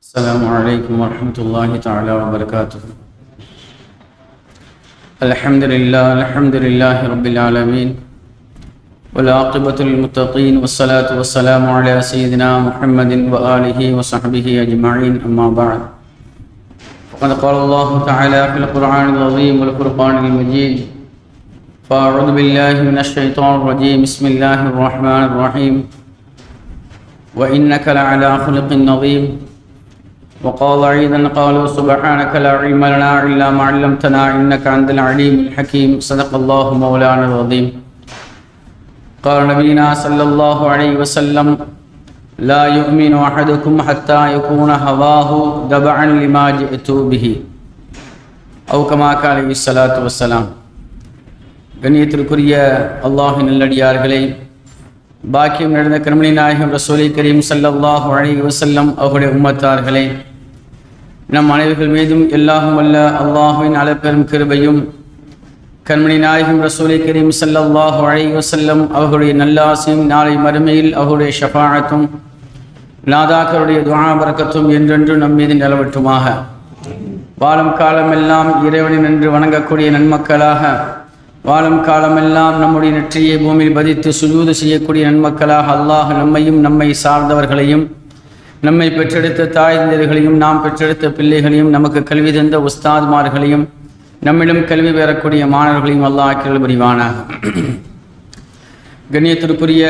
السلام عليكم ورحمة الله تعالى وبركاته. الحمد لله رب العالمين والعاقبة للمتقين والصلاة والسلام على سيدنا محمد وآله وصحبه أجمعين أما بعد فقد قال الله تعالى في القرآن العظيم والفرقان المجيد فأعوذ بالله من الشيطان الرجيم بسم الله الرحمن الرحيم وإنك لعلى خلق عظيم وقال أيضا قالوا سبحانك لا علم لنا إلا ما علمتنا إنك أنت العليم الحكيم صدق الله مولانا العظيم. قال نبينا صلى الله عليه وسلم لا يؤمن أحدكم حتى يكون هواه تبعا لما جئت به أو كما قال عليه الصلاة والسلام. கண்ணியத்திற்குரிய அல்லாஹ்வின் நல்லடியார்களே, பாக்கியம் நிறைந்த கண்மணி நாயகம் ரசூலை கரீம் ஸல்லல்லாஹு அலைஹி வஸல்லம் அவருடைய உம்மத்தார்களே, நம் அனைவர்கள் மீதும் எல்லாஹும் வல்ல அல்லாஹ்வின் அளப்பெரும் கிருபையும் கண்மணி நாயகம் ரசூலை கரீம் ஸல்லல்லாஹு அலைஹி வஸல்லம் அவர்களுடைய நல்லாசியும் நாளை மறுமையில் அவருடைய ஷஃபாஅத்தும் நாதாக்களுடைய துஆ பரக்கத்தும் என்றென்று நம் மீது நிலவட்டுமாக. வாழும் காலமெல்லாம் இறைவனை நின்று வணங்கக்கூடிய நன்மக்களாக, வாழும் காலமெல்லாம் நம்முடைய நெற்றியை பூமியில் பதித்து சுஜூது செய்யக்கூடிய நன்மக்களாக அல்லாஹ் நம்மையும் நம்மை சார்ந்தவர்களையும் நம்மை பெற்றெடுத்த தாய் தந்தையர்களையும் நாம் பெற்றெடுத்த பிள்ளைகளையும் நமக்கு கல்வி தந்த உஸ்தாத்மார்களையும் நம்மிடம் கல்வி பெறக்கூடிய மாணவர்களையும் அல்லாஹ் ஆக்கிரல் புரிவானாக. கண்ணியத்திற்குரிய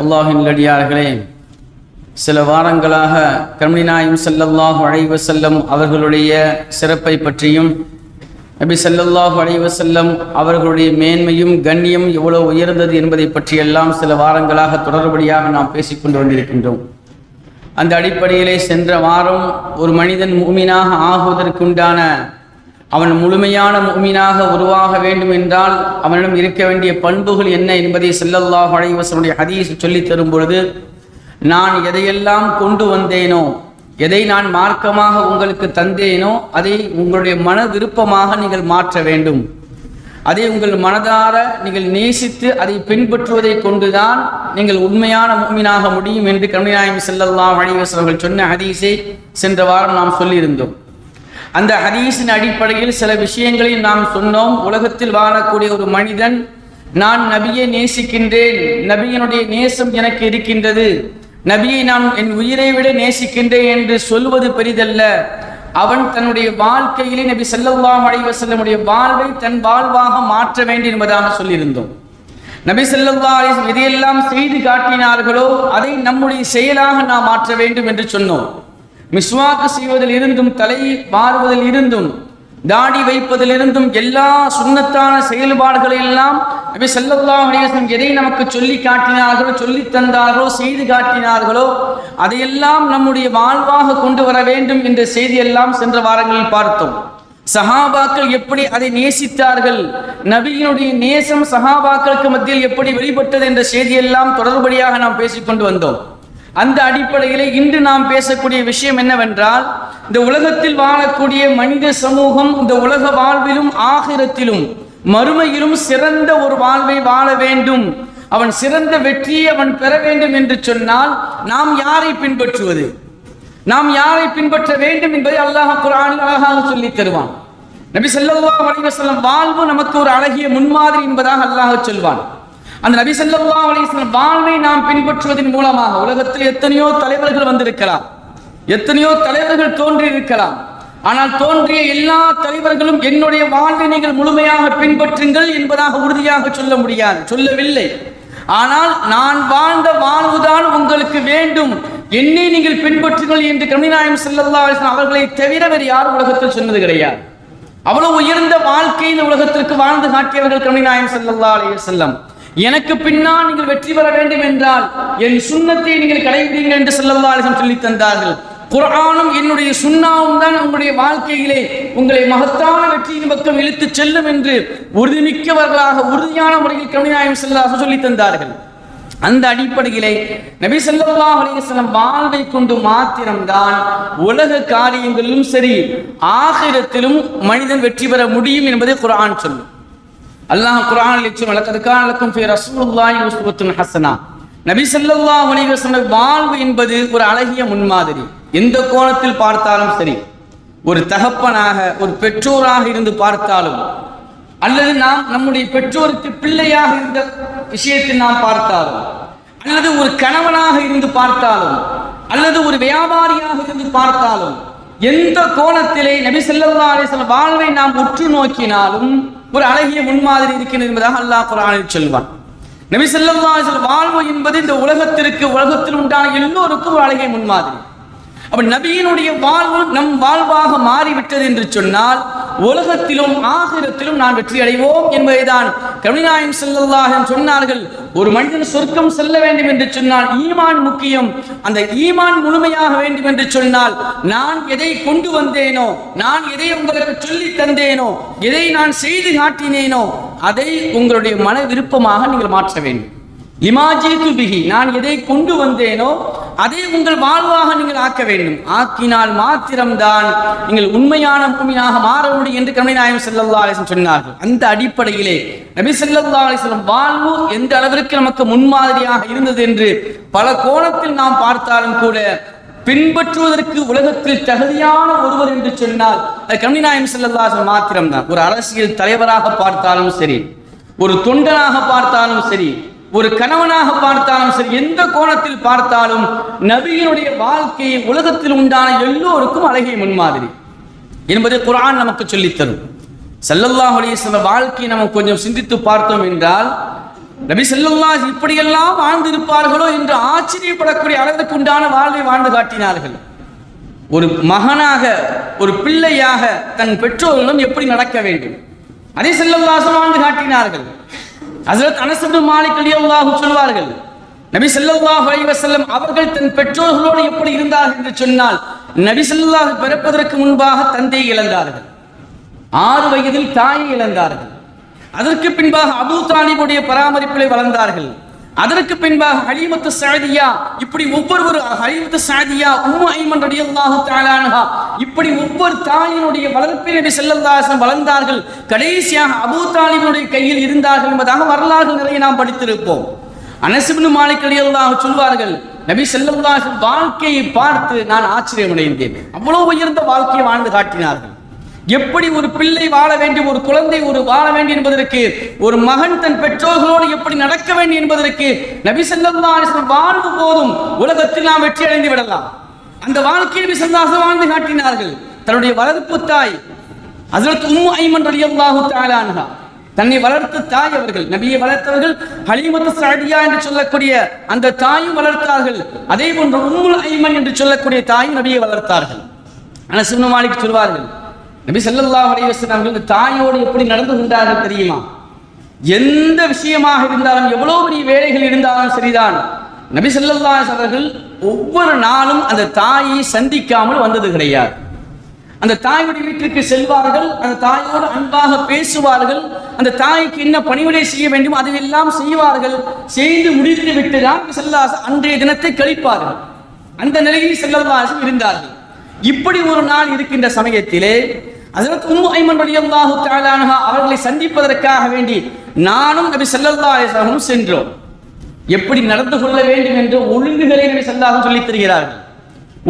அல்லாஹ்வின் நல்லடியார்களே, சில வாரங்களாக கண்மணி நாயகம் ஸல்லல்லாஹு அலைஹி வஸல்லம் அவர்களுடைய சிறப்பை பற்றியும் நபி ஸல்லல்லாஹு அலைஹி வஸல்லம் அவர்களுடைய மேன்மையும் கண்ணியம் எவ்வளவு உயர்ந்தது என்பதை பற்றியெல்லாம் சில வாரங்களாக தொடர்படியாக நாம் பேசிக்கொண்டு வந்திருக்கின்றோம். அந்த அடிப்படையிலே சென்ற வாரம் ஒரு மனிதன் முஃமினாக ஆகுவதற்குண்டான, அவன் முழுமையான முஃமினாக உருவாக வேண்டும் என்றால் அவனிடம் இருக்க வேண்டிய பண்புகள் என்ன என்பதை ஸல்லல்லாஹு அலைஹி வஸல்லம் ஹதீஸ் சொல்லித் தரும் பொழுது, நான் எதையெல்லாம் கொண்டு வந்தேனோ, எதை நான் மார்க்கமாக உங்களுக்கு தந்தேனோ அதை உங்களுடைய மன விருப்பமாக நீங்கள் மாற்ற வேண்டும். அதை உங்கள் மனதார நீங்கள் நேசித்து அதை பின்பற்றுவதை கொண்டுதான் நீங்கள் உண்மையான முஃமினாக முடியும் என்று கண்மணி நாயகம் ஸல்லல்லாஹு அலைஹி வஸல்லம் சொன்ன ஹதீஸை சென்ற வாரம் நாம் சொல்லியிருந்தோம். அந்த ஹதீஸின் அடிப்படையில் சில விஷயங்களை நாம் சொன்னோம். உலகத்தில் வாழக்கூடிய ஒரு மனிதன், நான் நபியை நேசிக்கின்றேன், நபியினுடைய நேசம் எனக்கு இருக்கின்றது, நபியை நான் என் உயிரை விட நேசிக்கின்றேன் என்று சொல்வது பெரிதல்ல. அவன் தன்னுடைய வாழ்க்கையிலே நபி ஸல்லல்லாஹு அலைஹி வஸல்லமுடைய வாழ்வை தன் வாழ்வாக மாற்ற வேண்டும் என்பதாக சொல்லியிருந்தோம். நபி ஸல்லல்லாஹு அலைஹி வஸல்லம் எதையெல்லாம் செய்து காட்டினார்களோ அதை நம்முடைய செயலாக நாம் மாற்ற வேண்டும் என்று சொன்னோம். மிஸ்வாக்கு செய்வதில் இருந்தும், தலை மாறுவதில் இருந்தும், தாடி வைப்பதிலிருந்தும், எல்லா சுன்னத்தான செயல்பாடுகளை எல்லாம் நபி ஸல்லல்லாஹு அலைஹி வஸல்லம் எதை நமக்கு சொல்லி காட்டினார்களோ, சொல்லி தந்தார்களோ, செய்து காட்டினார்களோ அதையெல்லாம் நம்முடைய வாழ்வாக கொண்டு வர வேண்டும் என்ற செய்தியெல்லாம் சென்ற வாரங்களில் பார்த்தோம். சஹாபாக்கள் எப்படி அதை நேசித்தார்கள், நபியினுடைய நேசம் சஹாபாக்களுக்கு மத்தியில் எப்படி வெளிப்பட்டது என்ற செய்தியெல்லாம் தொடர்படியாக நாம் பேசிக்கொண்டு வந்தோம். அந்த அடிப்படையிலே இன்று நாம் பேசக்கூடிய விஷயம் என்னவென்றால், இந்த உலகத்தில் வாழக்கூடிய மனித சமூகம் இந்த உலக வாழ்விலும் ஆகிரத்திலும் மறுமையிலும் சிறந்த ஒரு வாழ்வை வாழ வேண்டும், அவன் சிறந்த வெற்றியை அவன் பெற வேண்டும் என்று சொன்னால் நாம் யாரை பின்பற்றுவது, நாம் யாரை பின்பற்ற வேண்டும் என்பதை அல்லாஹ் குர்ஆனில் அழகாக சொல்லித் தருவான். நபி ஸல்லல்லாஹு அலைஹி வஸல்லம் வாழ்வு நமக்கு ஒரு அழகிய முன்மாதிரி என்பதாக அல்லாஹ் சொல்வான். அந்த நபி ஸல்லல்லாஹு அலைஹி வஸல்லம் வாழ்வை நாம் பின்பற்றுவதன் மூலமாக உலகத்தில் எத்தனையோ தலைவர்கள் வந்திருக்கலாம், எத்தனையோ தலைவர்கள் தோன்றி இருக்கலாம். ஆனால் தோன்றிய எல்லா தலைவர்களும் என்னுடைய வாழ்வை நீங்கள் முழுமையாக பின்பற்றுங்கள் என்பதாக உறுதியாக சொல்ல முடியாது, சொல்லவில்லை. ஆனால் நான் வாழ்ந்த வாழ்வுதான் உங்களுக்கு வேண்டும், என்னை நீங்கள் பின்பற்றுங்கள் என்று கண்மணி நாயகம் ஸல்லல்லாஹு அலைஹி வஸல்லம் அவர்களை தவிர வேறு யாரும் உலகத்தில் சொன்னது கிடையாது. அவ்வளவு உயர்ந்த வாழ்க்கை இந்த உலகத்திற்கு வாழ்ந்து காட்டியவர்கள் கண்மணி நாயகம் ஸல்லல்லாஹு அலைஹி வஸல்லம். எனக்கு பின்னால் நீங்கள் வெற்றி பெற வேண்டும் என்றால் என் சுன்னத்தை நீங்கள் கடைபிடிங்கள் என்று ஸல்லல்லாஹு அலைஹி வஸல்லம் சொல்லி தந்தார்கள். குர்ஆனும் என்னுடைய சுன்னாவும் தான் உங்களுடைய வாழ்க்கையிலே உங்களை மகத்தான வெற்றியின் பக்கம் இழுத்து செல்லும் என்று உறுதிமிக்கவர்களாக உறுதியான முறையில் கண்மணி நாயகம் ஸல்லல்லாஹு அலைஹி வஸல்லம் சொல்லி தந்தார்கள். அந்த அடிப்படையிலே நபி ஸல்லல்லாஹு அலைஹி வஸல்லம் வாழ்வை கொண்டு மாத்திரம்தான் உலக காரியங்களிலும் சரி ஆகிரத்திலும் மனிதன் வெற்றி பெற முடியும் என்பதை குர்ஆன் சொல்லும். அல்லாஹ் குர்ஆனில் சொல்லும், லகத் கான லக்கும் ஃபீ ரசூலில்லாஹி உஸ்வத்துன் ஹஸனா, நபி ஸல்லல்லாஹு அலைஹி வஸல்லம் வாழ்வு என்பது ஒரு அழகிய முன்மாதிரி. எந்த கோணத்தில் பார்த்தாலும் சரி, ஒரு தகப்பனாக ஒரு பெற்றோராக இருந்து பார்த்தாலும், அல்லது நாம் நம்முடைய பெற்றோருக்கு பிள்ளையாக இருந்த விஷயத்தில் நாம் பார்த்தாலும், அல்லது ஒரு கணவனாக இருந்து பார்த்தாலும், அல்லது ஒரு வியாபாரியாக இருந்து பார்த்தாலும், எந்த கோணத்திலே நபி ஸல்லல்லாஹு அலைஹி வஸல்லம் வாழ்வை நாம் உற்று நோக்கினாலும் ஒரு அழகிய முன்மாதிரி இருக்கிறது என்பதாக அல்லாஹ் குர்ஆனில் சொல்வான். நபி ஸல்லல்லாஹு அலைஹி வஸல்லம் வாழ்வு என்பது இந்த உலகத்தில் உண்டான எல்லோருக்கும் ஒரு அழகிய முன்மாதிரி. அப்ப நபியினுடைய வாழ்வு நம் வாழ்வாக மாறிவிட்டது என்று சொன்னால் உலகத்திலும் ஆகிரத்திலும் நான் வெற்றி அடைவோம் என்பதைதான் கண்மணி நாயகம் ஸல்லல்லாஹு அலைஹி வஸல்லம் சொன்னார்கள். ஒரு மனிதன் சொர்க்கம் செல்ல வேண்டும் என்று சொன்னால் ஈமான் முக்கியம். அந்த ஈமான் முழுமையாக வேண்டும் என்று சொன்னால் நான் எதை கொண்டு வந்தேனோ, நான் எதை உங்களுக்கு சொல்லி தந்தேனோ, எதை நான் செய்து காட்டினேனோ அதை உங்களுடைய மன விருப்பமாக நீங்கள் மாற்ற வேண்டும். லிமாஜிது பிஹி, நான் எதை கொண்டு வந்தேனோ அதை உங்கள் வாழ்வாக நீங்கள் ஆக்க வேண்டும். ஆக்கினால் மாத்திரம்தான் நீங்கள் உண்மையான முஃமினாக மாற முடியும் என்று கண்மணி நாயகம் ஸல்லல்லாஹு அலைஹி வஸல்லம் சொன்னார்கள். அந்த அடிப்படையிலே நபி ஸல்லல்லாஹு அலைஹி வஸல்லம் வாழ்வு எந்த அளவிற்கு நமக்கு முன்மாதிரியாக இருந்தது என்று பல கோணத்தில் நாம் பார்த்தாலும் கூட பின்பற்றுவதற்கு உலகத்தில் தகுதியான ஒருவர் என்று சொன்னால் அது கண்மணி நாயகம் ஸல்லல்லாஹு அலைஹி வஸல்லம் மாத்திரம்தான். ஒரு அரசியல் தலைவராக பார்த்தாலும் சரி, ஒரு தொண்டனாக பார்த்தாலும் சரி, ஒரு கணவனாக பார்த்தாலும் சரி, எந்த கோணத்தில் பார்த்தாலும் நபியினுடைய வாழ்க்கையை உலகத்தில் உண்டான எல்லோருக்கும் அழகிய முன்மாதிரி என்பதை குர்ஆன் நமக்கு சொல்லித்தரும். ஸல்லல்லாஹு அலைஹி வஸல்லம் வாழ்க்கையை நம்ம கொஞ்சம் சிந்தித்து பார்த்தோம் என்றால் நபி ஸல்லல்லாஹு இப்படியெல்லாம் வாழ்ந்திருப்பார்களோ என்று ஆச்சரியப்படக்கூடிய அளவுக்கு உண்டான வாழ்வை வாழ்ந்து காட்டினார்கள். ஒரு மகனாக ஒரு பிள்ளையாக தன் பெற்றோர்களும் எப்படி நடக்க வேண்டும் அதை ஸல்லல்லாஹு அலைஹி வஸல்லம் வாழ்ந்து காட்டினார்கள். ஹஜ்ரத் அனஸ் இப்னு மாலிக் ரலியல்லாஹு அன்ஹு சொல்வார்கள், நபி ஸல்லல்லாஹு அலைஹி வஸல்லம் அவர்கள் தன் பெற்றோர்களோடு எப்படி இருந்தார்கள் என்று சொன்னால் நபி ஸல்லல்லாஹு பிறப்பதற்கு முன்பாக தந்தையை இழந்தார்கள், 6 வயதில் தாயை இழந்தார்கள். அதற்கு பின்பாக அபூ தாலிபுடைய பராமரிப்பிலே வளர்ந்தார்கள். அதற்கு பின்பாக ஹலீமத்து ஸஅதியா, இப்படி ஹலீமத்து ஸஅதியா, உம்மு ஐமன் ரலியல்லாஹு தஆலா அன்ஹா, இப்படி ஒவ்வொரு தாயினுடைய வளர்ப்பில் நபி ஸல்லல்லாஹு அலைஹி வஸல்லம் வளர்ந்தார்கள். கடைசியாக அபூ தாலிபுடைய கையில் இருந்தார்கள் என்பதாக வரலாறு நிறைய நாம் படித்திருப்போம். அனஸ் இப்னு மாலிக் ரலியல்லாஹு அன்ஹு சொல்வார்கள், நபி ஸல்லல்லாஹு அலைஹி வஸல்லம் வாழ்க்கையை பார்த்து நான் ஆச்சரியமடைந்தேன். அவ்வளவு உயர்ந்த வாழ்க்கையை வாழ்ந்து காட்டினார்கள். எப்படி ஒரு பிள்ளை வாழ வேண்டும், ஒரு குழந்தை வாழ வேண்டும் என்பதற்கு, ஒரு மகன் தன் பெற்றோர்களோடு எப்படி நடக்க வேண்டும் என்பதற்கு நபி ஸல்லல்லாஹு அலைஹி வஸல்லம் வாழ்வு போதும் உலகத்தில் நாம் வெற்றி அடைந்து விடலாம். அந்த வாழ்க்கையை நபி ஸல்லல்லாஹு அலைஹி வஸல்லம் வாழ்ந்து காட்டினார்கள். தன்னுடைய வளர்ப்பு தாய் ஹஜ்ரத் உம்மு ஐமன் ரலியல்லாஹு தஆலா அன்ஹா, தன்னை வளர்த்த தாய் அவர்கள், நபியை வளர்த்தவர்கள் ஹலீமத்து ஸஅதியா என்று சொல்லக்கூடிய அந்த தாயும் வளர்த்தார்கள். அதே போன்று உம்முல் ஐமன் என்று சொல்லக்கூடிய தாயும் நபியை வளர்த்தார்கள். அனஸ் இப்னு மாலிக் சொல்வார்கள், நபி ஸல்லல்லாஹு அலைஹி வஸல்லம் அவர்கள் தாயோடு எப்படி நடந்து கொண்டார்கள் தெரியுமா? எந்த விஷயமாக இருந்தாலும், எவ்வளவு பெரிய வேலைகள் இருந்தாலும் சரிதான், நபி ஸல்லல்லாஹு அலைஹி வஸல்லம் அவர்கள் ஒவ்வொரு நாளும் அந்த தாயை சந்திக்காமல் வந்தது கிடையாது. அந்த தாயுடைய வீட்டிற்கு செல்வார்கள், அந்த தாயோடு அன்பாக பேசுவார்கள், அந்த தாய்க்கு என்ன பணிவிடை செய்ய வேண்டும் அதையெல்லாம் செய்வார்கள். செய்து முடித்து விட்டுதான் ஸல்லல்லாஹு அலைஹி வஸல்லம் அன்றைய தினத்தை கழிப்பார்கள். அந்த நிலையில் ஸல்லல்லாஹு அலைஹி வஸல்லம் இருந்தார்கள். இப்படி ஒரு நாள் இருக்கின்ற சமயத்திலே ஹஜ்ரத் உம்மு ஐமன் ரலியல்லாஹு தஆலா அன்ஹா அவர்களை சந்திப்பதற்காக வேண்டி நானும் நபி ஸல்லல்லாஹு அலைஹி வஸல்லம் சென்றோம். எப்படி நடந்து கொள்ள வேண்டும் என்ற ஒழுங்குகளை நபி ஸல்லல்லாஹு அலைஹி சொல்லித் தருகிறார்கள்,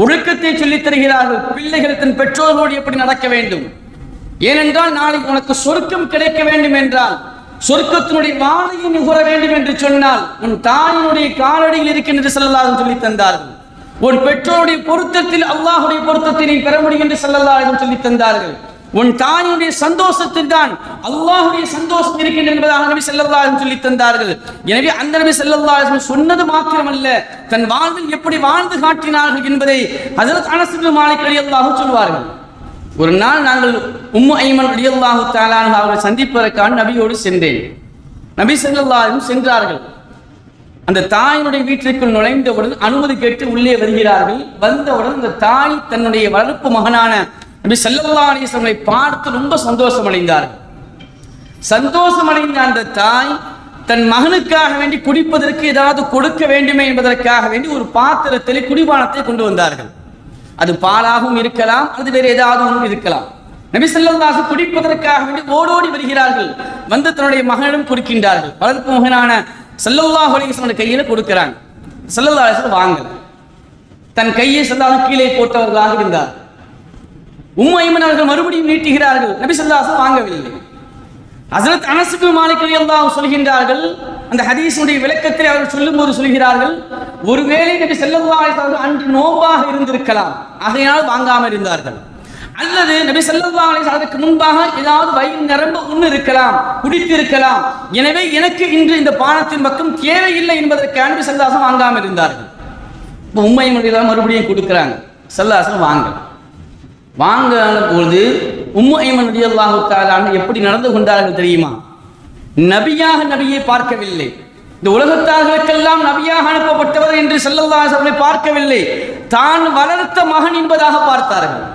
ஒழுக்கத்தை சொல்லித் தருகிறார்கள். பிள்ளைகள் தன் பெற்றோர்களோடு எப்படி நடக்க வேண்டும், ஏனென்றால் நாளைக்கு உனக்கு சொர்க்கம் கிடைக்க வேண்டும் என்றால், சொர்க்கத்தினுடைய வாழையை நுகர வேண்டும் என்று சொன்னால் உன் தாயினுடைய காலடியில் இருக்கின்ற ஸல்லல்லாஹு அலைஹி சொல்லித் தந்தார்கள். உன் பெற்றோருடைய பொருத்தத்தில் அல்லாஹுடைய பொருத்தத்தை நீ பெற முடியும் என்று ஸல்லல்லாஹு அலைஹி வஸல்லம் சொல்லித் தந்தார்கள். உன் தாயினுடைய சந்தோஷத்தில் தான் அல்லாஹுடைய சந்தோஷம் இருக்கின்றது என்பதாக நபி ஸல்லல்லாஹு அலைஹி வஸல்லம் சொல்லித் தந்தார்கள். எனவே அந்த நபி ஸல்லல்லாஹு அலைஹி வஸல்லம் சொன்னது மாத்திரமல்ல, தன் வாழ்வில் எப்படி வாழ்ந்து காட்டினார்கள் என்பதை ஹஜ்ரத் அனஸ் இப்னு மாலிக் ரலியல்லாஹு அன்ஹு சொல்வார்கள். ஒரு நாள் நாங்கள் உம்மு ஐமன் ரலியல்லாஹு தஆலா அன்ஹா அவர்களை சந்திப்பதற்காக நபியோடு சென்றேன். நபி ஸல்லல்லாஹு அலைஹி வஸல்லம் சென்றார்கள். அந்த தாயினுடைய வீட்டிற்குள் நுழைந்தவுடன் அனுமதி கேட்டு உள்ளே வருகிறார்கள். வந்தவுடன் அந்த தாய் தன்னுடைய வளர்ப்பு மகனான நபி ஸல்லல்லாஹு அலைஹி வஸல்லம் பார்த்து ரொம்ப சந்தோஷம் அடைந்தார்கள். சந்தோஷம் அடைந்த அந்த தாய் தன் மகனுக்காக வேண்டி குடிப்பதற்கு ஏதாவது கொடுக்க வேண்டுமே என்பதற்காக வேண்டி ஒரு பாத்திரத்தில் குடிபானத்தை கொண்டு வந்தார்கள். அது பாலாகவும் இருக்கலாம், அது வேறு ஏதாவது இருக்கலாம். நபி ஸல்லல்லாஹு அலைஹி வஸல்லம் குடிப்பதற்காக வேண்டி ஓடோடி வருகிறார்கள். வந்து தன்னுடைய மகனிடம் கொடுக்கின்றார்கள். வளர்ப்பு மகனான ஸல்லல்லாஹு அலைஹி வஸல்லம் கையில கொடுக்கிறாங்க. ஸல்லல்லாஹு அலைஹி வஸல்லம் வாங்கல. தன் கையை ஸல்லல்லாஹு கீழே போட்டவர்களாக இருந்தார். உம்மு ஐமன் அவர்கள் மறுபடியும் நீட்டுகிறார்கள். நபி ஸல்லல்லாஹு அலைஹி வஸல்லம் வாங்கவில்லை. ஹஸரத் அனஸ் இப்னு மாலிக் ரலியல்லாஹு சொல்கின்றார்கள், அந்த ஹதீஸுடைய விளக்கத்தை அவர்கள் சொல்லும்போது சொல்கிறார்கள், ஒருவேளை நபி ஸல்லல்லாஹு அலைஹி வஸல்லம் அன்று நோன்பாக இருந்திருக்கலாம், ஆகையால் வாங்காமல் இருந்தார்கள். அல்லது நபி ஸல்லல்லாஹு அலைஹி வஸல்லம் முன்பாக ஏதாவது வயிறு நிரம்ப உண்ணு இருக்கலாம், குடித்திருக்கலாம். எனவே எனக்கு இன்று இந்த பானத்தின் பக்கம் தேவையில்லை என்பதற்காக நபி ஸல்லல்லாஹு அலைஹி வஸல்லம் வாங்காமல் இருந்தார்கள். இப்போ உம்மு ஐமன் மறுபடியும் கொடுக்குறாங்க. ஸல்லல்லாஹு அலைஹி வஸல்லம் வாங்காத பொழுது உம்மு ஐமன் ரலியல்லாஹு தஆலா அன்ஹா எப்படி நடந்து கொண்டார்கள் தெரியுமா? நபியை பார்க்கவில்லை. இந்த உலகத்தார்களுக்கெல்லாம் நபியாக அனுப்பப்பட்டவர் என்று ஸல்லல்லாஹு அலைஹி வஸல்லம் பார்க்கவில்லை. தான் வளர்த்த மகன் என்பதாக பார்த்தார்கள்.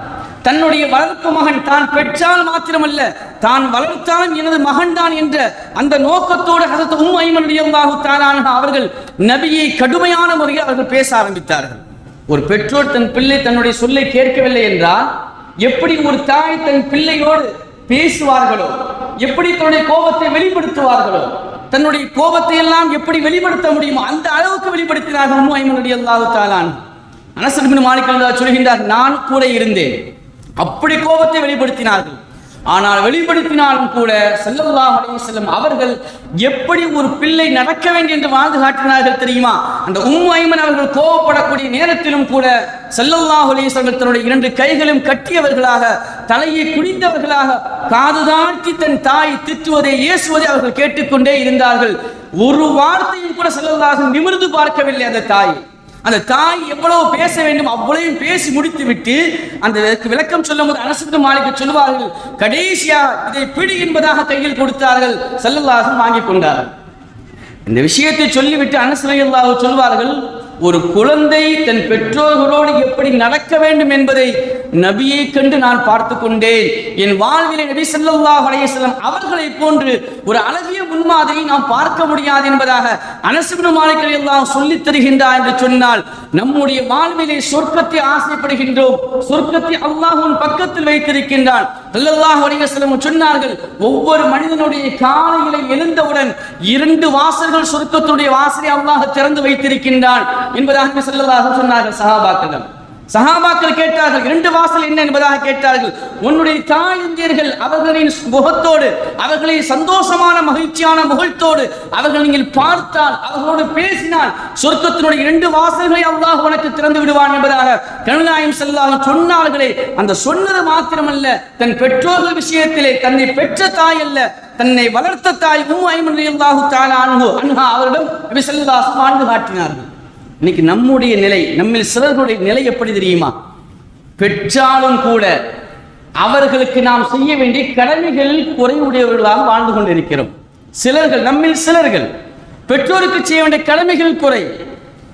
தன்னுடைய வளர்ப்பு மகன் தான் பெற்றால் மாத்திரமல்ல, தான் வளர்த்தாலும் எனது மகன் தான் என்ற அந்த நோக்கத்தோடு ஹஸரத் உம்மு ஐமன் ரலியல்லாஹு தஆலா அன்ஹா அவர்கள் நபியை கடுமையான முறையில் அவர்கள் பேச ஆரம்பித்தார்கள். ஒரு பெற்றோர் தன் பிள்ளை தன்னுடைய சொல்லை கேட்கவில்லை என்றால் எப்படி ஒரு தாய் தன் பிள்ளையோடு பேசுவார்களோ, எப்படி தன்னுடைய கோபத்தை வெளிப்படுத்துவார்களோ, தன்னுடைய கோபத்தை எல்லாம் எப்படி வெளிப்படுத்த முடியுமோ அந்த அளவுக்கு வெளிப்படுத்தினார்கள் உம்மு ஐமன் ரலியல்லாஹு தஆலா அன்ஹா. அனஸ் இப்னு மாலிக் ரலியல்லாஹு சொல்கின்றார், நான் கூட இருந்தேன். அப்படி கோபத்தை வெளிப்படுத்தினார்கள். ஆனால் வெளிப்படுத்தினாலும் கூட ஸல்லல்லாஹு அலைஹி வஸல்லம் அவர்கள் எப்படி ஒரு பிள்ளை நடக்க வேண்டும் என்று வாழ்ந்து காட்டினார்கள் தெரியுமா? அந்த உம்மு ஐமன் அவர்கள் கோபப்படக்கூடிய நேரத்திலும் கூட ஸல்லல்லாஹு அலைஹி வஸல்லம் தன்னுடைய 2 கைகளும் கட்டியவர்களாக, தலையை குனிந்தவர்களாக, காது தாழ்த்தி தன் தாய் திட்டுவதை ஏசுவதை அவர்கள் கேட்டுக்கொண்டே இருந்தார்கள். ஒரு வார்த்தையும் கூட ஸல்லல்லாஹு அலைஹி வஸல்லம் நிமிர்ந்து பார்க்கவில்லை. அந்த தாய் எவ்வளவு பேச வேண்டும் அவ்வளவு பேசி முடித்து விட்டு அந்த விளக்கம் சொல்லும் போது அனஸ் இப்னு மாலிக் சொல்வார்கள், கடைசியா இதை பிடி என்பதாக கையில் கொடுத்தார்கள். ஸல்லல்லாஹு அலைஹி வஸல்லம் வாங்கிக் கொண்டார்கள். இந்த விஷயத்தை சொல்லிவிட்டு அனஸ் ரலியல்லாஹு சொல்வார்கள், ஒரு குழந்தை தன் பெற்றோர்களோடு எப்படி நடக்க வேண்டும் என்பதை நபியை கண்டு நான் பார்த்து கொண்டேன். என் வாழ்விலே நபி ஸல்லல்லாஹு அலைஹி வஸல்லம் அவர்களை போன்று ஒரு அழகிய முன்மாதிரியை நாம் பார்க்க முடியாது என்பதாக அனஸ் இப்னு மாலிக் ரலியல்லாஹு சொல்லித் தருகின்றார் என்று சொன்னால், நம்முடைய வாழ்விலே சொர்க்கத்தை ஆசைப்படுகின்றோம். சொர்க்கத்தை அல்லாஹ்வின் பக்கத்தில் வைத்திருக்கின்றான். ஸல்லல்லாஹு அலைஹி வஸல்லம் சொன்னார்கள், ஒவ்வொரு மனிதனுடைய காலையிலே எழுந்தவுடன் 2 வாசல்கள் சொர்க்கத்துடைய வாசலை அல்லாஹ் திறந்து வைத்திருக்கின்றான் என்பதாக ஸல்லல்லாஹு அலைஹி வஸல்லம் சொன்னார்கள். சஹாபாக்கள் கேட்டார்கள், 2 வாசல் என்ன என்பதாக கேட்டார்கள். உன்னுடைய தாயந்தியர்கள் அவர்களின் முகத்தோடு, அவர்களை சந்தோஷமான மகிழ்ச்சியான முகத்தோடு அவர்கள் நீங்கள் பார்த்தால், அவர்களோடு பேசினால் சொர்க்கத்தினுடைய 2 வாசல்களை அல்லாஹ் உனக்கு திறந்து விடுவான் என்பதாக கண்நாயகம் ஸல்லல்லாஹு அலைஹி வஸல்லம் சொன்னார்களே. அந்த சொன்னது மாத்திரமல்ல, தன் பெற்றோர்கள் விஷயத்திலே தன்னை பெற்ற தாய் அல்ல, தன்னை வளர்த்த தாய் உம்மு ஐமன் ரலியல்லாஹு தஆலா அன்ஹா அவரிடம் நபி ஸல்லல்லாஹு அலைஹி வஸல்லம் வாழ்ந்து காட்டினார்கள். இன்னைக்கு நம்முடைய நிலை, நம்மில் சிலர்களுடைய நிலை எப்படி தெரியுமா? பெற்றாலும் கூட அவர்களுக்கு நாம் செய்ய வேண்டிய கடமைகளில் குறைவுடையவர்களாக வாழ்ந்து கொண்டிருக்கிறோம். நம்மில் சிலர்கள் பெற்றோருக்கு செய்ய வேண்டிய கடமைகள் குறை.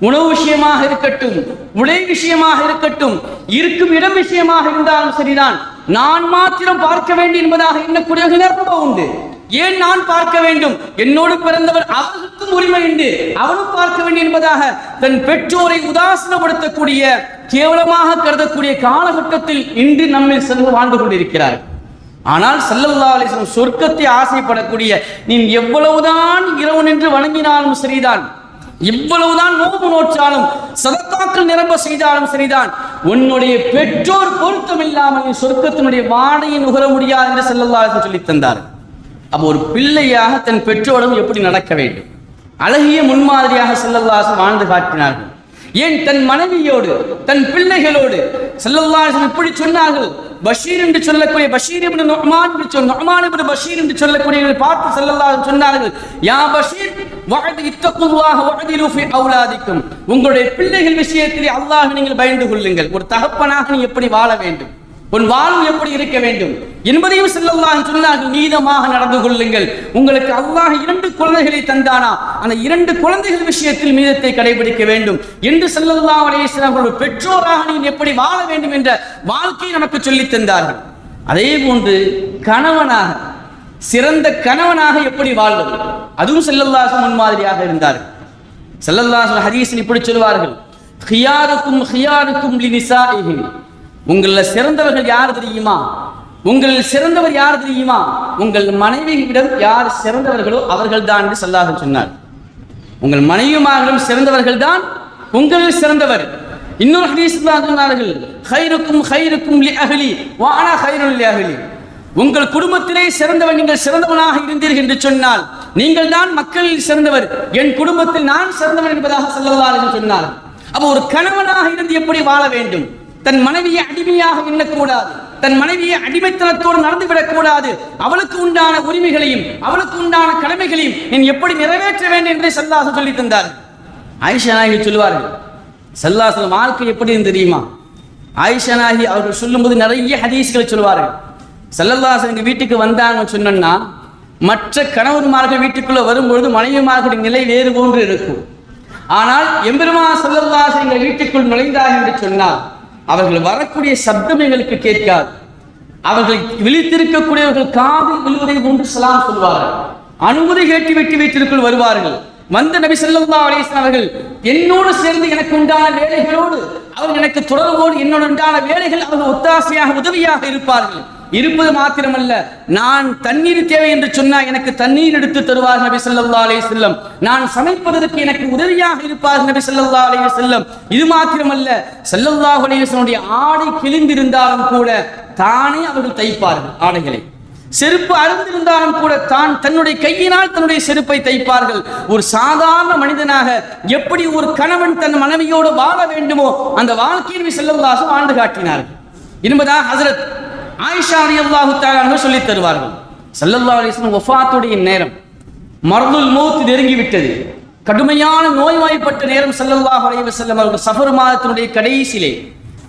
உணவு விஷயமாக இருக்கட்டும், உடை விஷயமாக இருக்கட்டும், இருக்கும் இடம் விஷயமாக இருந்தாலும் சரிதான், நான் மாத்திரம் பார்க்க வேண்டும் என்பதாக எண்ணக்கூடியவர்கள் நிரம்ப உண்டு. ஏன் நான் பார்க்க வேண்டும்? என்னோடு பிறந்தவர் அவருக்கும் உரிமை உண்டு, அவனும் பார்க்க வேண்டும் என்பதாக தன் பெற்றோரை உதாசீனப்படுத்தக்கூடிய, கேவலமாக கருதக்கூடிய காலகட்டத்தில் இன்று நம்மில் சென்று வாழ்ந்து கொண்டிருக்கிறார். ஆனால் ஸல்லல்லாஹு அலைஹி வஸல்லம் சொர்க்கத்தை ஆசைப்படக்கூடிய, நீ எவ்வளவுதான் இரவு நின்று வணங்கினாலும் சரிதான், இவ்வளவுதான் நோன்பு நோற்றாலும், சதக்காக்கள் நிரம்ப செய்தாலும் சரிதான், உன்னுடைய பெற்றோர் பொருத்தம் இல்லாமல் நீ சொர்க்கத்தினுடைய வாடையை நுகர முடியாது என்று ஸல்லல்லாஹு அலைஹி வஸல்லம் சொல்லித் தந்தார். அப்போ ஒரு பிள்ளையாக தன் பெற்றோரும் எப்படி நடக்க வேண்டும், அழகிய முன்மாதிரியாக ஸல்லல்லாஹு அலைஹி வஸல்லம் வாழ்ந்து காட்டினார்கள். ஏன் தன் மனைவியோடு, தன் பிள்ளைகளோடு ஸல்லல்லாஹு அலைஹி வஸல்லம் இப்படி சொன்னார்கள். பஷீர் என்று சொல்லக்கூடிய பஷீர் இப்னு நுஅமான் இப்னு பஷீர் என்று சொல்லக்கூடியவர்களை பார்த்து ஸல்லல்லாஹு அலைஹி வஸல்லம் சொன்னார்கள், யா பஷீர் வஅதி இத்தகுல்லாஹ வஅதிலு ஃபீ அவுலாதிக்கும், உங்களுடைய பிள்ளைகள் விஷயத்தில் அல்லாஹ்வை நீங்கள் பயந்து கொள்ளுங்கள். ஒரு தகப்பனாக நீ எப்படி வாழ வேண்டும், உன் வாழ்வு எப்படி இருக்க வேண்டும் என்பதையும் ஸல்லல்லாஹு அலைஹி வஸல்லம் சொன்னார்கள். நீதமாக நடந்து கொள்ளுங்கள். உங்களுக்கு அல்லாஹ் 2 குழந்தைகளை தந்தானா, அந்த 2 குழந்தைகள் விஷயத்தில் மீதத்தை கடைபிடிக்க வேண்டும் என்று ஸல்லல்லாஹு அலைஹி வஸல்லம் ஒரு பெற்றோராக நீ எப்படி வாழ வேண்டும் என்ற வாழ்க்கையை நமக்கு சொல்லித் தந்தார்கள். அதே போன்று கணவனாக, சிறந்த கணவனாக எப்படி வாழ்வது, அதுவும் ஸல்லல்லாஹு அலைஹி வஸல்லம் முன்மாதிரியாக இருந்தார்கள். ஸல்லல்லாஹு அலைஹி வஸல்லம் ஹதீஸில் இப்படி சொல்வார்கள், ஹியாருக்கும் லினிசாஇஹிம், உங்களில் சிறந்தவர்கள் யார் தெரியுமா? உங்களில் சிறந்தவர் யார் தெரியுமா? உங்கள் மனைவியிடம் யார் சிறந்தவர்களோ அவர்கள் தான் என்று ஸல்லல்லாஹு அலைஹி வஸல்லம் சொன்னார். உங்கள் மனைவிமார்களும் சிறந்தவர்கள் தான், உங்களில் சிறந்தவர். இன்னொரு ஹதீஸ்ல சொன்னார்கள், கைருக்கும் கைருக்கும் லி அஹ்லி வ அனா கைருல் லி அஹ்லி. உங்கள் குடும்பத்திலே சிறந்தவர் நீங்கள் சிறந்தவனாக இருந்தீர்கள் என்று சொன்னால் நீங்கள் தான் மக்களில் சிறந்தவர், என் குடும்பத்தில் நான் சிறந்தவன் என்பதாக ஸல்லல்லாஹு அலைஹி வஸல்லம் சொன்னார். அப்போ ஒரு கணவனாக இருந்து எப்படி வாழ வேண்டும்? தன் மனைவியை அடிமையாக எண்ணக்கூடாது, தன் மனைவியை அடிமைத்தனத்தோடு நடந்துவிடக் கூடாது. அவளுக்கு உண்டான உரிமைகளையும் அவளுக்கு உண்டான கடமைகளையும் நீ எப்படி நிறைவேற்ற வேண்டும் என்று ஸல்லல்லாஹு சொல்லி தந்தார். ஆயிஷா நாயகி சொல்வார்கள், ஸல்லல்லாஹு வாழ்க்கை எப்படி தெரியுமா? ஆயிஷா நாயகி அவர்கள் சொல்லும்போது நிறைய ஹதீஸ்களை சொல்வார்கள். ஸல்லல்லாஹு எங்க வீட்டுக்கு வந்தாங்கன்னு சொன்னா மற்ற கணவன்மார்கள் வீட்டுக்குள்ள வரும்பொழுது மனைவிமார்களுடைய நிலை வேறு போன்று இருக்கும். ஆனால் எம்பெருமான் ஸல்லல்லாஹு எங்கள் வீட்டுக்குள் நுழைந்தார்கள் என்று சொன்னால் அவர்கள் வரக்கூடிய சப்தம் எங்களுக்கு கேட்காது. அவர்கள் விழித்திருக்கக்கூடியவர்கள் காதில் விழுவதை போன்று சலாம் சொல்வார்கள். அனுமதி கேட்டு விட்டு வீட்டிற்குள் வருவார்கள். வந்த நபி ஸல்லல்லாஹு அலைஹி வஸல்லம் அவர்கள் என்னோடு சேர்ந்து எனக்கு உண்டான வேலைகளோடு அவர்கள் எனக்கு தொடர்போடு என்னோடு உண்டான வேலைகள் அவர்கள் ஒத்தாசையாக உதவியாக இருப்பார்கள். இருப்பது மாத்திரமல்ல, நான் தண்ணீர் தேவை என்று சொன்னால் எனக்கு தண்ணீர் எடுத்து தருவார் நபி ஸல்லல்லாஹு அலைஹி வஸல்லம். நான் சமைப்பதற்கு எனக்கு உதவியாக இருப்பார் நபி ஸல்லல்லாஹு அலைஹி வஸல்லம். இது மாத்திரமல்ல, ஸல்லல்லாஹு அலைஹி வஸல்லம் ஆடை கிழிந்திருந்தாலும் கூட தானே அவர்கள் தைப்பார்கள் ஆடைகளை. செருப்பு அறுந்திருந்தாலும் கூட தான் தன்னுடைய கையினால் தன்னுடைய செருப்பை தைப்பார்கள். ஒரு சாதாரண மனிதனாக எப்படி ஒரு கணவன் தன் மனைவியோடு வாழ வேண்டுமோ அந்த வாழ்க்கையை நபி ஸல்லல்லாஹு அலைஹி வஸல்லம் வாழ்ந்து காட்டினார்கள் என்பதா ஹஜ்ரத் ஆயிஷா ரலியல்லாஹு தஆலா அன்ஹா சொல்லி தருவார்கள். ஸல்லல்லாஹு அலைஹி வஸல்லம் வஃபாத்துடைய நேரம், மர்துல் மௌத் நெருங்கி விட்டது, கடுமையான நோய்வாய்ப்பட்ட நேரம். ஸல்லல்லாஹு அலைஹி வஸல்லம் அவர்கள் சஃபர் மாதத்தினுடைய கடைசியிலே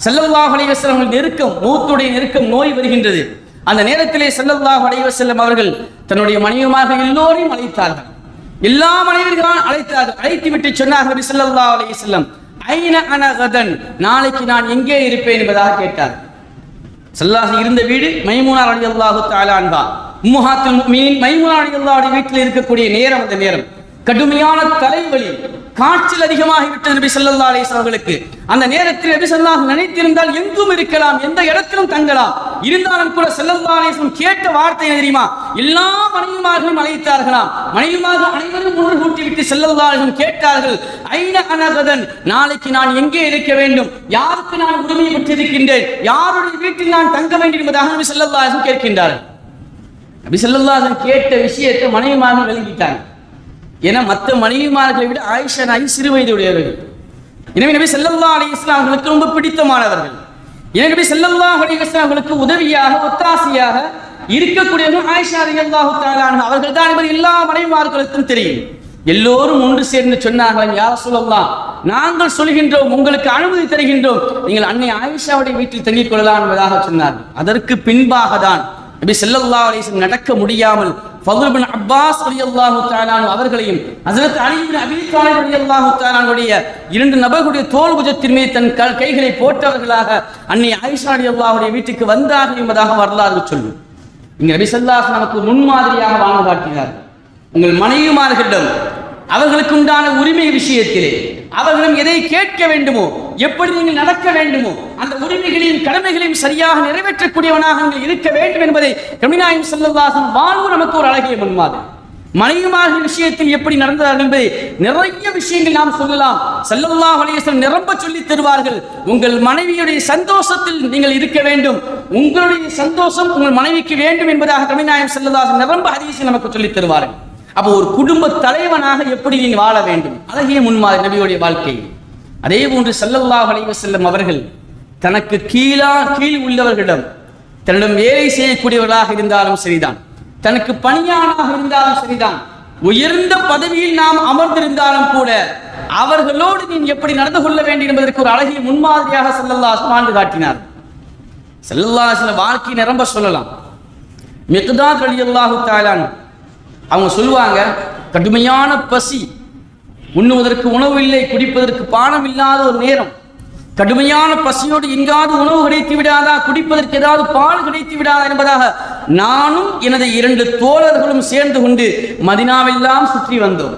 ஸல்லல்லாஹு அலைஹி வஸல்லம் நெருக்கம், மௌத்துடைய நெருக்கம், நோய் வருகின்றது. அந்த நேரத்திலே ஸல்லல்லாஹு அலைஹி வஸல்லம் அவர்கள் தன்னுடைய மனைவிமார்கள் எல்லோரையும் அழைத்தார்கள். எல்லா மனைவிகளையும் அழைத்தார்கள். அழைத்து விட்டு சொன்னார்கள் நபி ஸல்லல்லாஹு அலைஹி வஸல்லம், ஐன அன கதன், நாளைக்கு நான் எங்கே இருப்பேன் என்பதாக கேட்டார். ஸல்லல்லாஹு இருந்த வீடு மைமூனா ரலியல்லாஹு தஆலா அன்ஹா, உம்மஹாத்துல் முஃமினீன் மைமூனா ரலியல்லாஹு வீட்டில் இருக்கக்கூடிய நேரம். அந்த நேரம் கடுமையான தலைவலி, காய்ச்சல் அதிகமாகி விட்டது நபி ஸல்லல்லாஹு அலைஹி வஸல்லம் அவர்களுக்கு. அந்த நேரத்தில் நபி ஸல்லல்லாஹு நினைத்திருந்தால் எங்கும் இருக்கலாம், எந்த இடத்திலும் தங்கலாம். இருந்தாலும் கூட ஸல்லல்லாஹு அலைஹி வஸல்லம் கேட்ட வார்த்தை என்ன தெரியுமா? எல்லா மனைவிமார்களும் அழைத்தார்களாம். மனைவிமார்கள் அனைவரும் ஒன்று கூட்டிவிட்டு ஸல்லல்லாஹு அலைஹி வஸல்லம் கேட்டார்கள், ஐன அன கதன், நாளைக்கு நான் எங்கே இருக்க வேண்டும், யாருக்கு நான் உரிமை பெற்றிருக்கின்றேன், யாருடைய வீட்டில் நான் தங்க வேண்டும் என்பதாக நபி ஸல்லல்லாஹு அலைஹி வஸல்லம் கேட்கின்றார்கள். நபி ஸல்லல்லாஹு அலைஹி வஸல்லம் கேட்ட விஷயத்தை மனைவிமார்கள் விளங்கிட்டாங்க. ஏன்னா மற்ற மனைவிமார்களை விட ஆயிஷா நாயகி சிறு வயதுடையவர்கள். எனவே நபி ஸல்லல்லாஹு அலைஹி வஸல்லம் அவர்களுக்கு ரொம்ப பிடித்தமானவர்கள். எனவே நபி ஸல்லல்லாஹு அலைஹி வஸல்லம் அவர்களுக்கு உதவியாக ஒத்தாசையாக இருக்கக்கூடியவர்கள் ஆயிஷா ரலியல்லாஹு தஆலா அன்ஹா அவர்கள் தான் என்பது எல்லா மனைவிமார்களுக்கும் தெரியும். எல்லோரும் ஒன்று சேர்ந்து சொன்னார்கள், யா ரசூலல்லாஹ், நாங்கள் சொல்கின்றோம், உங்களுக்கு அனுமதி தருகின்றோம், நீங்கள் அன்னை ஆயிஷாவுடைய வீட்டில் தங்கிக் கொள்ளலாம் என்பதாக சொன்னார்கள். அதற்கு பின்பாக தான் நபி ஸல்லல்லாஹு அலைஹி வஸல்லம் நடக்க முடியாமல் ஃபதுல் இப்னு அப்பாஸ் ரலியல்லாஹு தஆலா அன்ஹு அவர்களையும் ஹஜ்ரத் அலி இப்னு அபீ தாலிப் ரலியல்லாஹு தஆலா அன்ஹுடைய இரண்டு நபர்களுடைய தோள் புஜத்தின் மீது தன் கைகளை போட்டவர்களாக அன்னை ஆயிஷா ரலியல்லாஹுடைய வீட்டுக்கு வந்தார்கள் என்பதாக வரலாறு சொல்லும். இங்க நபி ஸல்லல்லாஹு அலைஹி வஸல்லம் நமக்கு முன்மாதிரியாக வாழ்ந்து காட்டினார்கள். உங்கள் மனைவிமார்களிடம் அவர்களுக்கு உண்டான உரிமை விஷயத்திலே அவர்களும் எதை கேட்க வேண்டுமோ, எப்படி நீங்கள் நடக்க வேண்டுமோ, அந்த உரிமைகளையும் கடமைகளையும் சரியாக நிறைவேற்றக்கூடியவனாக நீங்கள் இருக்க வேண்டும் என்பதை நபிநாயகம் ஸல்லல்லாஹு அலைஹி வஸல்லம் வாழ்வு நமக்கு ஒரு அழகிய முன்மாதிரி. மனைவிமார்கள் விஷயத்தில் எப்படி நடந்தார்கள் என்பதை நிறைய விஷயங்கள் நாம் சொல்லலாம். ஸல்லல்லாஹு அலைஹி வஸல்லம் நிரம்ப சொல்லி தருவார்கள். உங்கள் மனைவியுடைய சந்தோஷத்தில் நீங்கள் இருக்க வேண்டும், உங்களுடைய சந்தோஷம் உங்கள் மனைவிக்கு வேண்டும் என்பதாக நபிநாயகம் ஸல்லல்லாஹு அலைஹி வஸல்லம் நிரம்ப ஹதீஸில் நமக்கு சொல்லி தருவார்கள். அப்போ ஒரு குடும்ப தலைவனாக எப்படி நீங்கள் வாழ வேண்டும், அழகிய முன்மாதிரி நபியுடைய வாழ்க்கை. அதே போன்று ஸல்லல்லாஹு அலைஹி வஸல்லம் அவர்கள் தனக்கு கீழ் உள்ளவர்களிடம், தன்னிடம் வேலை செய்யக்கூடியவர்களாக இருந்தாலும் சரிதான், தனக்கு பணியாளராக இருந்தாலும் சரிதான், உயர்ந்த பதவியில் நாம் அமர்ந்திருந்தாலும் கூட அவர்களோடு நீ எப்படி நடந்து கொள்ள வேண்டும் என்பதற்கு ஒரு அழகிய முன்மாதிரியாக ஸல்லல்லாஹு அலைஹி வஸல்லம் வாழ்ந்து காட்டினார். ஸல்லல்லாஹு அலைஹி வஸல்லம் வாழ்க்கை நிரம்ப சொல்லலாம். மிக்தாத் ரலியல்லாஹு தஆலா அவங்க சொல்லுவாங்க, கடுமையான பசி, உண்ணுவதற்கு உணவு இல்லை, குடிப்பதற்கு பானம் இல்லாத ஒரு நேரம், கடுமையான பசியோடு எங்காவது உணவு கிடைத்து விடாதா, குடிப்பதற்கு ஏதாவது பால் கிடைத்து விடாதா என்பதாக நானும் எனது 2 தோழர்களும் சேர்ந்து கொண்டு மதீனாவெல்லாம் சுற்றி வந்தோம்.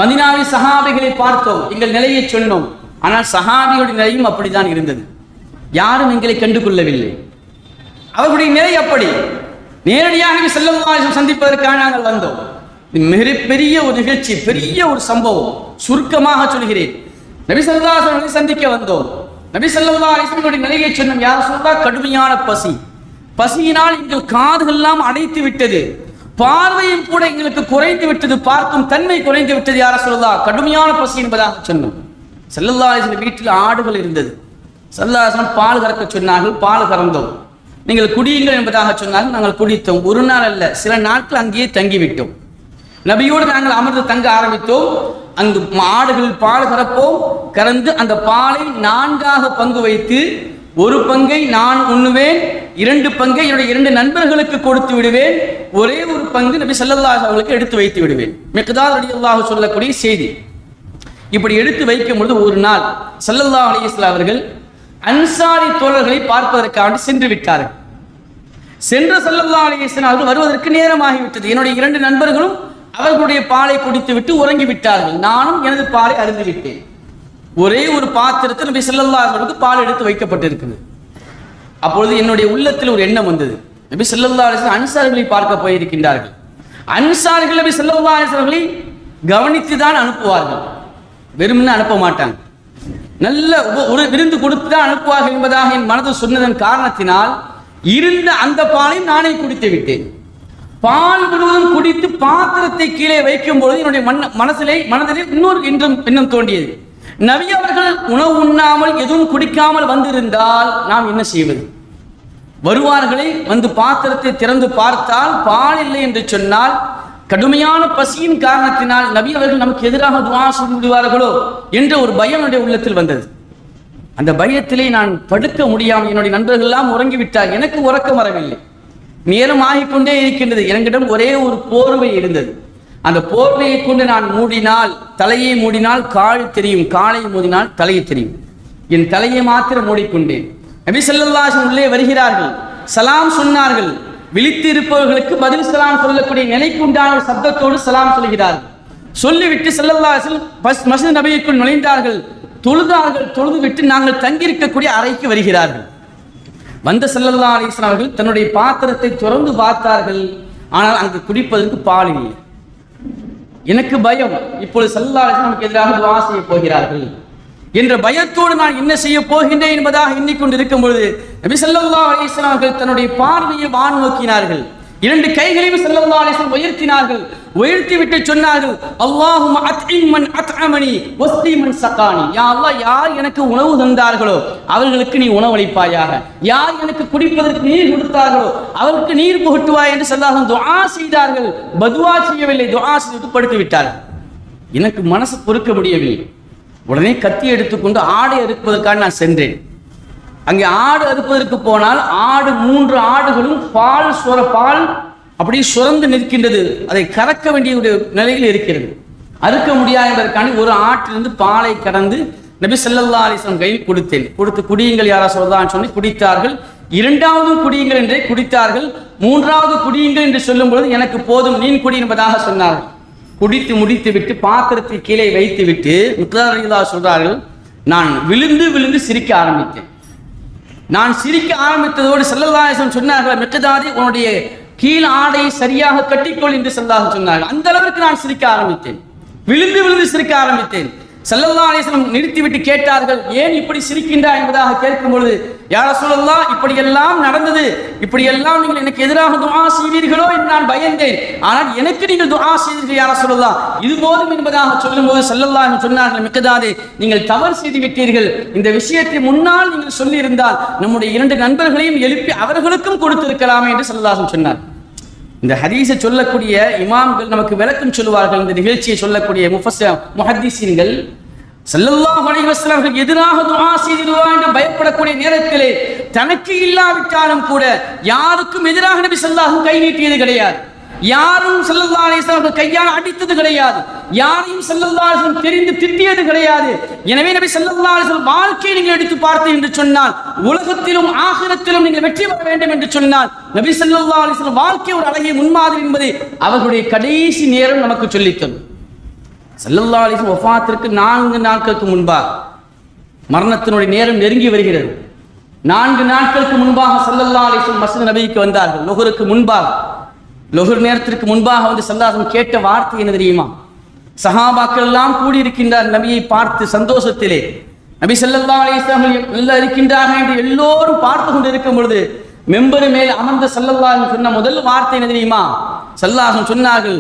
மதீனாவில் சஹாபிகளை பார்த்தோம், எங்கள் நிலையை சொன்னோம். ஆனால் சஹாபிகளுடைய நிலையும் அப்படித்தான் இருந்தது. யாரும் எங்களை கண்டு கொள்ளவில்லை. அவர்களுடைய நிலை அப்படி. நேரடியாக ஸல்லல்லாஹு அலைஹி வஸல்லம் சந்திப்பதற்காக நாங்கள் வந்தோம். மிகப்பெரிய ஒரு நிகழ்ச்சி, பெரிய ஒரு சம்பவம். சுருக்கமாக சொல்கிறேன். நபி ஸல்லல்லாஹு அலைஹி வஸல்லம் சந்திக்க வந்தோம். நபி ஸல்லல்லாஹு அலைஹி வஸல்லம் நிலையை சொன்னோம், யா ரசூலல்லாஹ் கடுமையான பசியினால் எங்கள் காதுகள் எல்லாம் அடைத்து விட்டது, பார்வையும் கூட எங்களுக்கு குறைந்து விட்டது, பார்க்கும் தன்மை குறைந்து விட்டது யா ரசூலல்லாஹ், கடுமையான பசி என்பதாக சொன்னோம். ஸல்லல்லாஹு அலைஹி வஸல்லம் வீட்டில் ஆடுகள் இருந்தது. ஸல்லல்லாஹு அலைஹி வஸல்லம் பால் கறக்க சொன்னார்கள், பால் கறந்தோம். நீங்கள் குடியுங்கள் என்பதாக சொன்னார்கள், நாங்கள் குடித்தோம். ஒரு நாள் அல்ல, சில நாட்கள் அங்கேயே தங்கிவிட்டோம். நபியோடு நாங்கள் அமர்ந்து தங்க ஆரம்பித்தோம். அங்கு ஆடுகள் பால் கறப்போம், கறந்து அந்த பாலை 4ஆக பங்கு வைத்து, ஒரு பங்கை நான் உண்ணுவேன், 2 பங்கை என்னுடைய 2 நண்பர்களுக்கு கொடுத்து விடுவேன், ஒரே ஒரு பங்கு நபி ஸல்லல்லாஹு அலைஹி அவர்களுக்கு எடுத்து வைத்து விடுவேன். மிக்தாத் ரலியல்லாஹு சொல்லக்கூடிய செய்தி. இப்படி எடுத்து வைக்கும் பொழுது ஒரு நாள் ஸல்லல்லாஹு அலைஹி வஸல்லம் அவர்கள் அன்சாரி தோழர்களை பார்ப்பதற்காக சென்று விட்டார்கள். சென்ற ஸல்லல்லாஹு அலைஹி வஸல்லம் அவர்கள் வருவதற்கு நேரமாகிவிட்டது. என்னுடைய 2 நண்பர்களும் அவர்களுடைய பாலை குடித்து விட்டு உறங்கி விட்டார்கள். நானும் எனது பாலை அருந்து விட்டேன். ஒரே ஒரு பாத்திரத்தில் நபி ஸல்லல்லாஹு அலைஹி வஸல்லம் பால் எடுத்து வைக்கப்பட்டிருக்கிறது. அப்பொழுது என்னுடைய உள்ளத்தில் ஒரு எண்ணம் வந்தது. நபி ஸல்லல்லாஹு அலைஹி வஸல்லம் அன்சாரிகளை பார்க்க போயிருக்கின்றார்கள். அன்சாரிகள் நபி ஸல்லல்லாஹு அலைஹி வஸல்லம் கவனித்து தான் அனுப்புவார்கள், வெறுமனே அனுப்ப மாட்டாங்க. நல்ல ஒரு விருந்து கொடுத்து தான் அனுப்புவார்கள் என்பதாக என் மனது சொன்னதன் காரணத்தினால் இருந்த அந்த பாலை நானே குடித்து விட்டேன். பால் முழுவதும் குடித்து பாத்திரத்தை கீழே வைக்கும் பொழுது என்னுடைய மனதிலே இன்னொரு எண்ணம் தோன்றியது. நபி அவர்கள் உணவு உண்ணாமல் எதுவும் குடிக்காமல் வந்திருந்தால் நாம் என்ன செய்வது? வருவார்களை, வந்து பாத்திரத்தை திறந்து பார்த்தால் பால் இல்லை என்று சொன்னால், கடுமையான பசியின் காரணத்தினால் நபி அவர்கள் நமக்கு எதிராக துஆ செய்து விடுவார்களோ என்ற ஒரு பயம் என்னுடைய உள்ளத்தில் வந்தது. அந்த பயத்திலே நான் படுக்க முடியாமல் என்னுடைய நண்பர்கள் எல்லாம் உறங்கிவிட்டார். எனக்கு உறக்கம் வரவில்லை. நேரம் ஆகிக்கொண்டே இருக்கின்றது. என்னிடம் ஒரே ஒரு போர்வை இருந்தது. அந்த போர்வையை கொண்டு நான் மூடினால், தலையை மூடினால் கால் தெரியும், காலை மூடினால் தலையை தெரியும். என் தலையை மாத்திரம் மூடிக்கொண்டேன். நபி ஸல்லல்லாஹு அலைஹி வஸல்லம் உள்ளே வருகிறார்கள், சலாம் சொன்னார்கள். விழித்து இருப்பவர்களுக்கு பதில் சலாம் சொல்லக்கூடிய நிலைக்கு உண்டான ஒரு சப்தத்தோடு சலாம் சொல்கிறார்கள். சொல்லிவிட்டு ஸல்லல்லாஹு அலைஹி வஸல்லம் மஸ்ஜித் நபியிற்குள் நுழைந்தார்கள், தொழுதார்கள். தொழுது விட்டு நாங்கள் தங்கியிருக்கக்கூடிய அறைக்கு வருகிறார்கள். வந்த ஸல்லல்லாஹு அலைஹி வஸல்லம் அவர்கள் தன்னுடைய பாத்திரத்தை திறந்து பார்த்தார்கள். ஆனால் அங்கு குடிப்பதற்கு பால் இல்லை. எனக்கு பயம், இப்பொழுது ஸல்லல்லாஹு அலைஹி வஸல்லம் நமக்கு எதிராக துஆ செய்ய போகிறார்கள் என்ற பயத்தோடு நான் என்ன செய்ய போகின்றேன் என்பதாக எண்ணிக்கொண்டிருக்கும் பொழுது நபி ஸல்லல்லாஹு அலைஹி வஸல்லம் அவர்கள் தன்னுடைய பார்வையை வான் நோக்கினார்கள். 2 கைகளையும் ஸல்லல்லாஹு அலைஹி வஸல்லம் உயர்த்தினார்கள். உயர்த்தி விட்டு சொன்னார்கள், அல்லாஹும்ம அத்இம் மன் அத்அமனி வஸ்கி மன் சகானி. யா அல்லாஹ், யார் எனக்கு உணவு தந்தார்களோ அவர்களுக்கு நீ உணவளிப்பாயாக, யார் எனக்கு குடிப்பதற்கு நீர் கொடுத்தார்களோ அவருக்கு நீர் புகட்டுவாய் என்று ஸல்லல்லாஹு அலைஹி வஸல்லம் துஆ செய்தார்கள். பதுவா செய்யவில்லை, துஆ செய்து படுத்து விட்டார்கள். எனக்கு மனசு பொறுக்க முடியவில்லை. உடனே கத்தி எடுத்துக்கொண்டு ஆடை அறுப்பதற்காக நான் சென்றேன். அங்கே ஆடு அறுப்பதற்கு போனால் 3 ஆடுகளும் பால் அப்படி சுரந்து நிற்கின்றது. அதை கறக்க வேண்டிய ஒரு நிலையில் இருக்கிறது. அறுக்க முடியாது என்பதற்கான ஒரு ஆட்டிலிருந்து பாலை கடந்து நபி ஸல்லல்லாஹு அலைஹி வஸல்லம் கையில் கொடுத்து குடியுங்கள் யாரா சொல்லலான்னு சொல்லி குடித்தார்கள். 2வது குடியுங்கள் என்றே குடித்தார்கள். 3வது குடியுங்கள் என்று சொல்லும் பொழுது எனக்கு போதும், நீ குடி என்பதாக சொன்னார்கள். குடித்து முடித்து விட்டு பாத்திரத்தை கீழே வைத்து விட்டு மிக்தாத் ரலியல்லாஹு சொல்றார்கள், நான் விழுந்து சிரிக்க ஆரம்பித்தேன். நான் சிரிக்க ஆரம்பித்ததோடு ஸல்லல்லாஹு அலைஹி வஸல்லம் சொன்னார்கள், மிக்தாதி உன்னுடைய கீழ் ஆடையை சரியாக கட்டிக்கொள் என்று ஸல்லல்லாஹு சொன்னார்கள். அந்த அளவிற்கு நான் சிரிக்க ஆரம்பித்தேன், விழுந்து சிரிக்க ஆரம்பித்தேன். ஸல்லல்லாஹு அலைஹி வஸல்லம் நிறுத்திவிட்டு கேட்டார்கள், ஏன் இப்படி சிரிக்கின்றாய் என்பதாக கேட்கும் பொழுது, யா ரசூலல்லாஹ், இப்படியெல்லாம் நடந்தது, இப்படியெல்லாம் நீங்கள் எனக்கு எதிராக துஆ செய்வீர்களோ என்று நான் பயந்தேன். ஆனால் எனக்கு நீங்கள் துஆ செய்தீர்கள் யா ரசூலல்லாஹ், இது போதும் என்பதாக சொல்லும்போது ஸல்லல்லாஹு அலைஹி சொன்னார்கள், மிக்தாதே, நீங்கள் தவறு செய்து விட்டீர்கள். இந்த விஷயத்தை முன்னால் நீங்கள் சொல்லி இருந்தால் நம்முடைய 2 நண்பர்களையும் எழுப்பி அவர்களுக்கும் கொடுத்திருக்கலாமே என்று ஸல்லல்லாஹு அலைஹி சொன்னார். இந்த ஹதீஸை சொல்லக்கூடிய இமாம்கள் நமக்கு விளக்கம் சொல்லுவார்கள். இந்த நிகழ்ச்சியை சொல்லக்கூடிய முஹத்திஸீன்கள் ஸல்லல்லாஹு அலைஹி வஸல்லம் அவர்களுக்கு எதிராக துஆ செய்திடுவா என்று பயப்படக்கூடிய நேரத்திலே தனக்கு இல்லாவிட்டாலும் கூட யாருக்கும் எதிராக நபி ஸல்லல்லாஹு அலைஹி வஸல்லம் கை நீட்டியது கிடையாது. யாரும் ஸல்லல்லாஹு அலைஹி வஸல்லம் கையால் அடித்தது கிடையாது. யாரையும் ஸல்லல்லாஹு அலைஹி வஸல்லம் தெரிந்து திட்டியது கிடையாது. எனவே நபி ஸல்லல்லாஹு அலைஹி வஸல்லம் வாழ்க்கையை நீங்கள் எடுத்து பார்த்து என்று சொன்னால், உலகத்திலும் ஆகிரத்திலும் நீங்கள் வெற்றி பெற வேண்டும் என்று சொன்னால், நபி ஸல்லல்லாஹு அலைஹி வஸல்லம் வாழ்க்கை ஒரு அழகிய முன்மாதிரி என்பதை அவர்களுடைய கடைசி நேரம் நமக்கு சொல்லித்தரும். ஸல்லல்லாஹு அலைஹி வஸல்லம் வஃபாத்திற்கு 4 நாட்களுக்கு முன்பாக, மரணத்தினுடைய நேரம் நெருங்கி வருகிறது. 4 நாட்களுக்கு முன்பாக ஸல்லல்லாஹு அலைஹி வஸல்லம் மஸ்ஜித் நபிக்கு வந்தார்கள். லொஹருக்கு முன்பாக, லொஹர் நேரத்திற்கு முன்பாக வந்து ஸல்லல்லாஹு அலைஹி வஸல்லம் கேட்ட வார்த்தை என்ன தெரியுமா? சஹாபாக்கள் எல்லாம் கூடியிருக்கின்றார் நபியை பார்த்து சந்தோஷத்திலே. நபி ஸல்லல்லாஹு அலைஹி வஸல்லம் எல்லாம் இருக்கின்றார்கள் என்று எல்லோரும் பார்த்து கொண்டிருக்கும் பொழுது மெம்பரு மேல் அமர்ந்த ஸல்லல்லாஹு அலைஹி வஸல்லம் சொன்ன முதல் வார்த்தை என்ன தெரியுமா? ஸல்லல்லாஹு அலைஹி வஸல்லம் சொன்னார்கள்,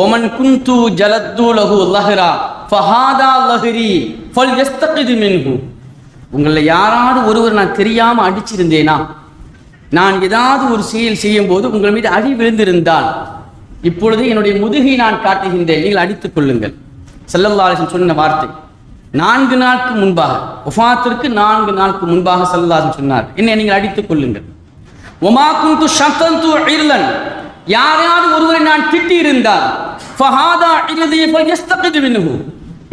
ஒமன் குந்து ஜலத்து லஹு லஹ்ரா ஃபஹாதா லஹ்ரி ஃபல்யஸ்தகிது மின்ஹு. உங்களை யாராவது ஒருவர் நான் தெரியாம அடிச்சிருந்தேனா, நான் ஏதாவது ஒரு செயல் செய்யும் போது உங்கள் மீது அடி விழுந்திருந்தால் இப்பொழுது என்னுடைய முதுகை நான் காட்டுகின்றேன், நீங்கள் அடித்துக் கொள்ளுங்கள். ஸல்லல்லாஹு அலைஹி வஸல்லம் சொன்ன வார்த்தை 4 நாளுக்கு முன்பாக, வஃபாத்திற்கு 4 நாளுக்கு முன்பாக ஸல்லல்லாஹு அலைஹி வஸல்லம் சொன்னார், என்னை நீங்கள் அடித்துக் கொள்ளுங்கள். ஒமா குந்து ஷத்தந்து இர்லன், யாரையாவது ஒருவரை நான் திட்டி இருந்தால் ஃபஹாதா இர்தி ஃபல்யஸ்தகிது மின்ஹு,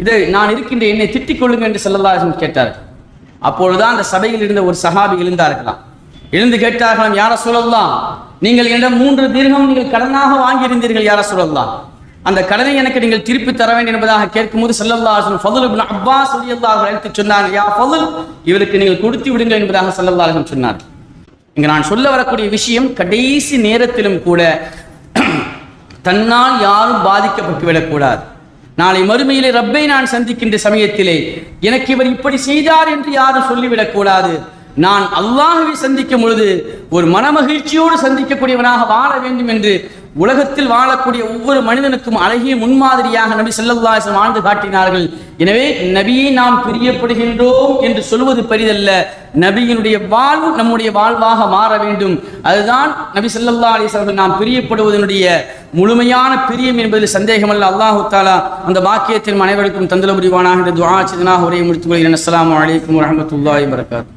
இதை நான் இருக்கின்ற என்னை திட்டிக் கொள்ளுங்கள் என்று ஸல்லல்லாஹு அலைஹி வஸல்லம் கேட்டார். அப்பொழுதுதான் அந்த சபையில் இருந்த ஒரு சஹாபி எழுந்தார்களாம். எழுந்து கேட்டார்களாம், யா ரசூலல்லாஹ், நீங்கள் என்னிடம் 3 திர்ஹம் நீங்கள் கடனாக வாங்கியிருந்தீர்கள் யா ரசூலல்லாஹ், அந்த கடனை எனக்கு நீங்கள் திருப்பி தர வேண்டும் என்பதாக கேட்கும்போது ஸல்லல்லாஹு அலைஹி வஸல்லம் ஃபضل இப்னு அப்பாஸ் ரலியல்லாஹு அன்ஹு அழைத்து சொன்னார், யா ஃபضل, இவருக்கு நீங்கள் கொடுத்து விடுங்கள் என்பதாக ஸல்லல்லாஹு அலைஹி வஸல்லம் சொன்னார். இங்க நான் சொல்ல வரக்கூடிய விஷயம், கடைசி நேரத்திலும் கூட தன்னால் யாரும் பாதிக்கப்பட்டு விடக்கூடாது. நாளை மறுமையிலே ரப்பை நான் சந்திக்கின்ற சமயத்திலே எனக்கு இவர் இப்படி செய்தார் என்று யாரும் சொல்லிவிடக்கூடாது. நான் அல்லாஹ்வை சந்திக்கும் பொழுது ஒரு மனமகிழ்ச்சியோடு சந்திக்கக்கூடியவனாக வாழ வேண்டும் என்று உலகத்தில் வாழக்கூடிய ஒவ்வொரு மனிதனுக்கும் அழகிய முன்மாதிரியாக நபி ஸல்லல்லாஹு அலைஹி வஸல்லம் வாழ்ந்து காட்டினார்கள். எனவே நபியை நாம் பிரியப்படுகின்றோம் என்று சொல்வது பெரிதல்ல, நபியினுடைய வாழ்வு நம்முடைய வாழ்வாக மாற வேண்டும். அதுதான் நபி ஸல்லல்லாஹு அலைஹி வஸல்லம் நாம் பிரியப்படுவதனுடைய முழுமையான பிரியம் என்பதில் சந்தேகமல்ல. அல்லாஹு தஆலா அந்த பாக்கியத்தின் அனைவருக்கும் தந்தல் புரிவானாக என்று துஆ செய்தனாக உரையை முடித்துக் கொள்கிறேன். அஸ்ஸலாமு அலைக்கும் வரஹ்மத்துல்லாஹி வபரகாத்துஹு.